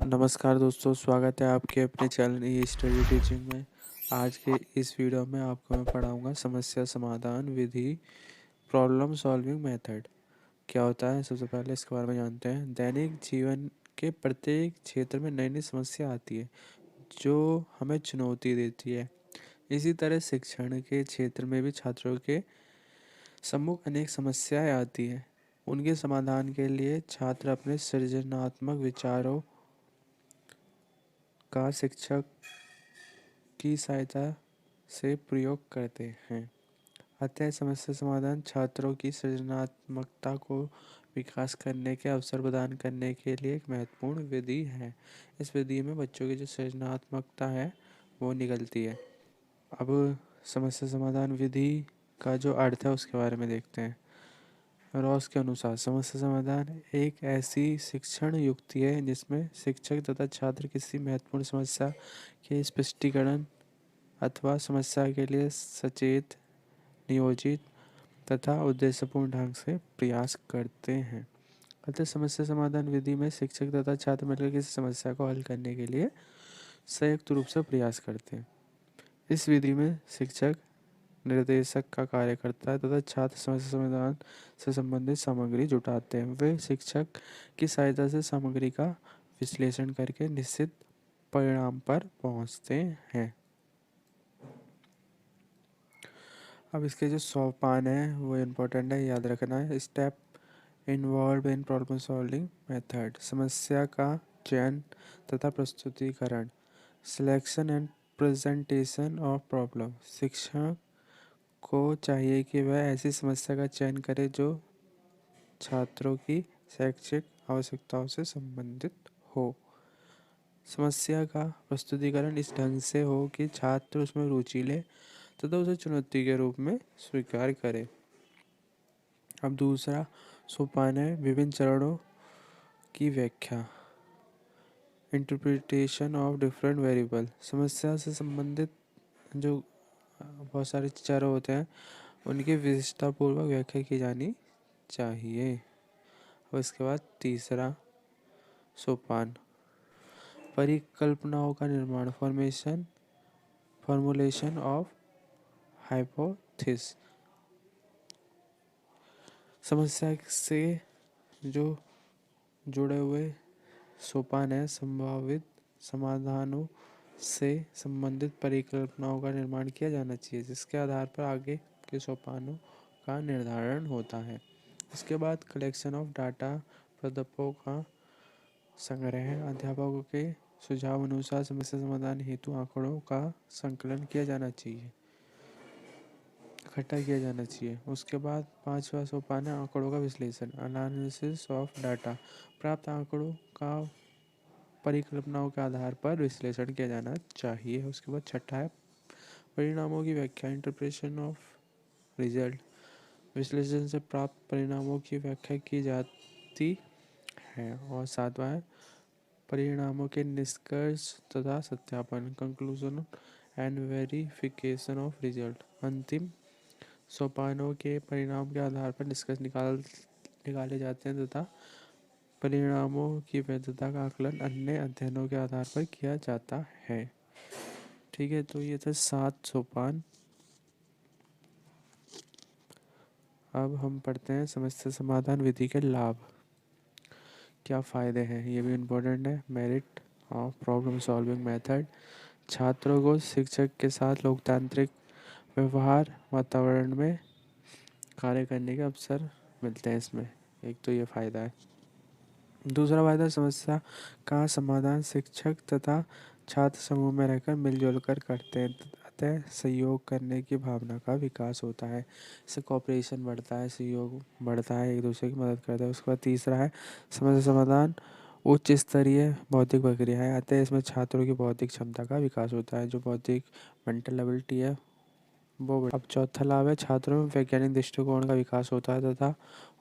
नमस्कार दोस्तों, स्वागत है आपके अपने चैनल ई स्टडी टीचिंग में। आज के इस वीडियो में आपको मैं पढ़ाऊंगा समस्या समाधान विधि, प्रॉब्लम सॉल्विंग मेथड क्या होता है। सबसे पहले इसके बारे में जानते हैं। दैनिक जीवन के प्रत्येक क्षेत्र में नई नई समस्या आती है जो हमें चुनौती देती है। इसी तरह शिक्षण के क्षेत्र में भी छात्रों के सम्मुख अनेक समस्याएं आती हैं। उनके समाधान के लिए छात्र अपने सृजनात्मक विचारों का शिक्षक की सहायता से प्रयोग करते हैं। अतः समस्या समाधान छात्रों की सृजनात्मकता को विकास करने के अवसर प्रदान करने के लिए एक महत्वपूर्ण विधि है। इस विधि में बच्चों की जो सृजनात्मकता है वो निकलती है। अब समस्या समाधान विधि का जो अर्थ है उसके बारे में देखते हैं। रॉस के अनुसार समस्या समाधान एक ऐसी शिक्षण युक्ति है जिसमें शिक्षक तथा छात्र किसी महत्वपूर्ण समस्या के स्पष्टीकरण अथवा समस्या के लिए सचेत, नियोजित तथा उद्देश्यपूर्ण ढंग से प्रयास करते हैं। अतः समस्या समाधान विधि में शिक्षक तथा छात्र मिलकर किसी समस्या को हल करने के लिए संयुक्त रूप से प्रयास करते हैं। इस विधि में शिक्षक निर्देशक का कार्य करता है तथा छात्र समस्या समाधान से संबंधित सामग्री जुटाते हैं। वे शिक्षक की सहायता से सामग्री का विश्लेषण करके निश्चित परिणाम पर पहुंचते हैं। अब इसके जो सोपान है वो इम्पोर्टेंट है, याद रखना है। Step involve in problem solving method, समस्या का चयन तथा प्रस्तुतिकरण, selection and presentation of problem. शिक्षक को चाहिए कि वह ऐसी समस्या का चयन करे जो छात्रों की शैक्षिक आवश्यकताओं से संबंधित हो। समस्या का प्रस्तुतिकरण इस ढंग से हो कि छात्र उसमें रुचि ले तथा उसे चुनौती के रूप में स्वीकार करे। अब दूसरा सोपान है विभिन्न चरणों की व्याख्या, इंटरप्रिटेशन ऑफ डिफरेंट वेरिएबल। समस्या से संबंधित जो बहुत सारे चरण होते हैं उनकी विशेषतापूर्वक व्याख्या की जानी चाहिए। और इसके बाद तीसरा सोपान परिकल्पनाओं का निर्माण, फॉर्मुलेशन ऑफ हाइपोथेसिस। समस्या से जो जुड़े हुए सोपान है संभावित समाधानों से संबंधित परिकल्पनाओं का निर्माण किया जाना चाहिए जिसके आधार पर आगे के सोपानों का निर्धारण होता है। इसके बाद कलेक्शन ऑफ डाटा, प्रदर्शनों का संग्रह, अध्यापकों के सुझाव अनुसार समस्या समाधान हेतु आंकड़ों का संकलन किया जाना चाहिए, इकट्ठा किया जाना चाहिए। उसके बाद पांचवा सोपान है आंकड़ों का विश्लेषण, एनालिसिस ऑफ डाटा। प्राप्त आंकड़ों का परिकल्पनाओं के आधार पर विश्लेषण किया जाना चाहिए। उसके बाद छठा है परिणामों की व्याख्या, इंटरप्रिटेशन ऑफ रिजल्ट। विश्लेषण से प्राप्त परिणामों की व्याख्या की जाती है। और सातवां है परिणामों के निष्कर्ष तथा सत्यापन, conclusion and verification of result. अंतिम सोपानों के परिणाम के आधार पर निष्कर्ष निकाले जाते हैं तथा परिणामों की वैधता का आकलन अन्य अध्ययनों के आधार पर किया जाता है। ठीक है, तो ये थे 7 सोपान। अब हम पढ़ते हैं समस्या समाधान विधि के लाभ, क्या फ़ायदे हैं, ये भी इम्पोर्टेंट है। Merit of problem solving method, छात्रों को शिक्षक के साथ लोकतांत्रिक व्यवहार वातावरण में कार्य करने के अवसर मिलते हैं इसमें, एक तो ये फ़ायदा है। दूसरा फायदा समस्या का समाधान शिक्षक तथा छात्र समूह में रहकर मिलजुल कर करते हैं, अतः सहयोग करने की भावना का विकास होता है। इससे कोऑपरेशन बढ़ता है, सहयोग बढ़ता है, एक दूसरे की मदद करता है। उसके बाद तीसरा है समस्या समाधान उच्च स्तरीय बौद्धिक प्रक्रिया है, अतः इसमें छात्रों की बौद्धिक क्षमता का विकास होता है, जो बौद्धिक मेंटल एबिलिटी है वो। अब चौथा लाभ है छात्रों में वैज्ञानिक दृष्टिकोण का विकास होता है तथा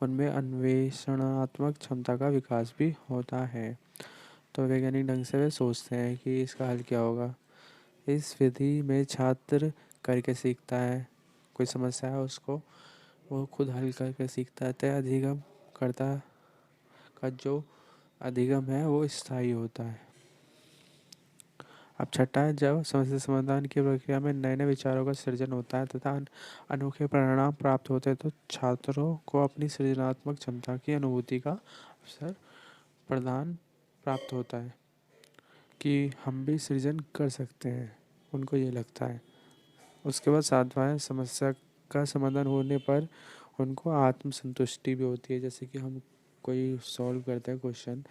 उनमें अन्वेषणात्मक क्षमता का विकास भी होता है। तो वैज्ञानिक ढंग से वे सोचते हैं कि इसका हल क्या होगा। इस विधि में छात्र करके सीखता है, कोई समस्या है उसको वो खुद हल करके सीखता है। तय अधिगम कर्ता का जो अधिगम है वो स्थायी होता है। अब छठा है, जब समस्या समाधान की प्रक्रिया में नए नए विचारों का सृजन होता है तथा अनोखे परिणाम प्राप्त होते हैं तो छात्रों को अपनी सृजनात्मक क्षमता की अनुभूति का अवसर प्रदान प्राप्त होता है कि हम भी सृजन कर सकते हैं, उनको ये लगता है। उसके बाद सातवां है, समस्या का समाधान होने पर उनको आत्मसंतुष्टि भी होती है। जैसे कि हम कोई सॉल्व करते हैं क्वेश्चन,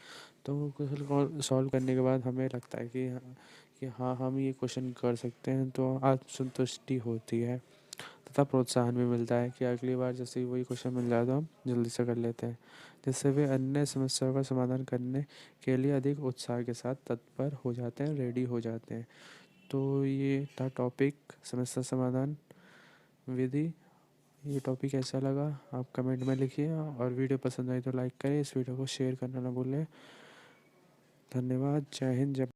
तो वो क्वेश्चन सॉल्व करने के बाद हमें लगता है कि हाँ हम ये क्वेश्चन कर सकते हैं, तो आत्मसंतुष्टि होती है तथा प्रोत्साहन भी मिलता है कि अगली बार जैसे ही वही क्वेश्चन मिल जाए तो हम जल्दी से कर लेते हैं, जिससे वे अन्य समस्याओं का समाधान करने के लिए अधिक उत्साह के साथ तत्पर हो जाते हैं, रेडी हो जाते हैं। तो ये था टॉपिक समस्या समाधान विधि। ये टॉपिक कैसा लगा आप कमेंट में लिखिए, और वीडियो पसंद आई तो लाइक करें, इस वीडियो को शेयर करना ना भूलें। धन्यवाद। जय हिंद, जय